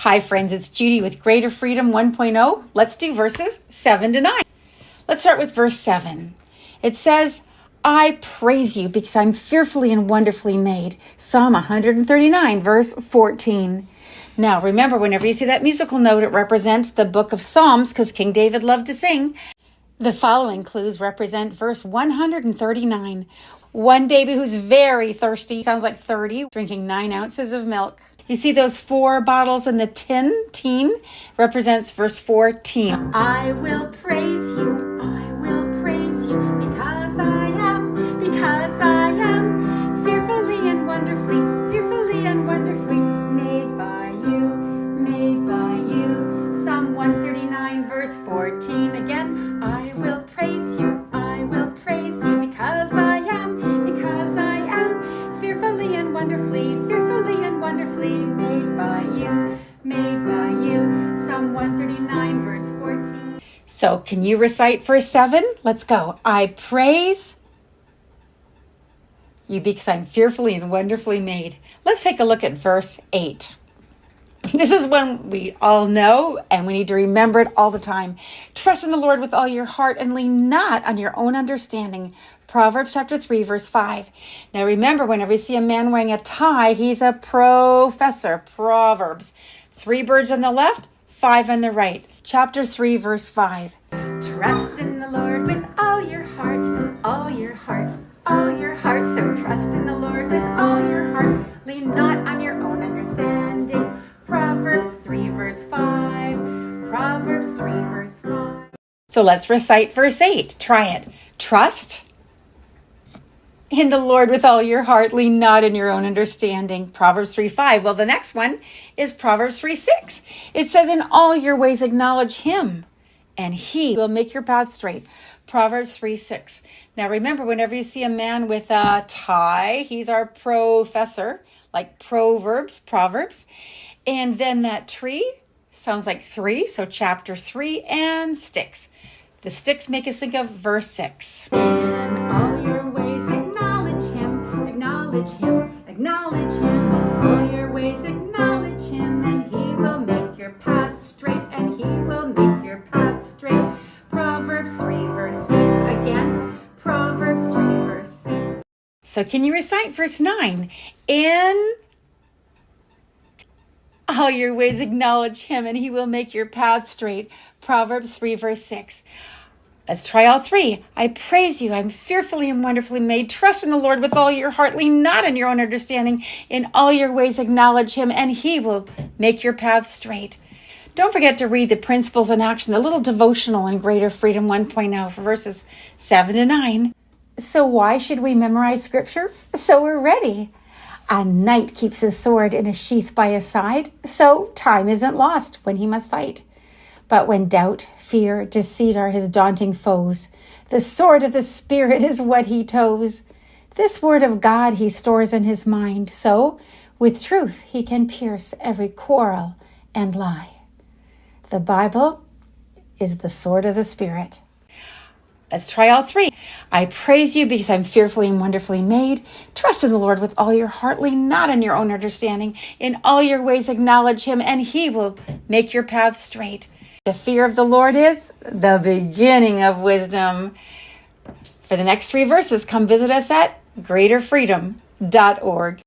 Hi friends, it's Judy with Greater Freedom 1.0. Let's do verses 7 to 9. Let's start with verse 7. It says, I praise you because I'm fearfully and wonderfully made. Psalm 139, verse 14. Now remember, whenever you see that musical note, it represents the book of Psalms because King David loved to sing. The following clues represent verse 139. One baby who's very thirsty, sounds like 30, drinking 9 ounces of milk. You see those 4 bottles in the teen represents verse 14. I will praise you, because I am fearfully and wonderfully made by you. Psalm 139, verse 14 again. I will praise you, because I am fearfully and wonderfully made by you. Psalm 139, verse 14. So can you recite verse 7? Let's go. I praise you because I'm fearfully and wonderfully made. Let's take a look at verse 8. This is one we all know, and we need to remember it all the time. Trust in the Lord with all your heart and lean not on your own understanding. Proverbs chapter 3, verse 5. Now remember, whenever you see a man wearing a tie, he's a professor. Proverbs. 3 birds on the left, 5 on the right. Chapter 3, verse 5. Trust in the Lord with all your heart, all your heart, all your heart. So trust in the Lord with all your heart. Lean not on your own understanding. Proverbs 3, verse 5. Proverbs 3, verse 5. So let's recite verse 8. Try it. Trust in the Lord with all your heart, lean not in your own understanding. Proverbs 3:5. Well, the next one is Proverbs 3:6. It says, in all your ways acknowledge him, and he will make your path straight. Proverbs 3:6. Now remember, whenever you see a man with a tie, he's our professor, like Proverbs. And then that tree sounds like 3, so chapter 3, and sticks. The sticks make us think of verse 6. In all your ways acknowledge him, acknowledge him. In all your ways acknowledge him, and he will make your path straight, Proverbs 3, verse 6. Again, Proverbs 3, verse 6. So can you recite verse 9? In all your ways acknowledge him, and he will make your path straight. Proverbs 3, verse 6. Let's try all 3. I praise you. I'm fearfully and wonderfully made. Trust in the Lord with all your heart. Lean not on your own understanding. In all your ways acknowledge him, and he will make your path straight. Don't forget to read the Principles in Action, the little devotional in Greater Freedom 1.0 for verses 7 to 9. So why should we memorize scripture? So we're ready. A knight keeps his sword in a sheath by his side, so time isn't lost when he must fight. But when doubt, fear, deceit are his daunting foes, the sword of the Spirit is what he tows. This word of God he stores in his mind, so with truth he can pierce every quarrel and lie. The Bible is the sword of the Spirit. Let's try all 3. I praise you because I'm fearfully and wonderfully made. Trust in the Lord with all your heart. Lean not on your own understanding. In all your ways acknowledge him, and he will make your path straight. The fear of the Lord is the beginning of wisdom. For the next 3 verses, come visit us at greaterfreedom.org.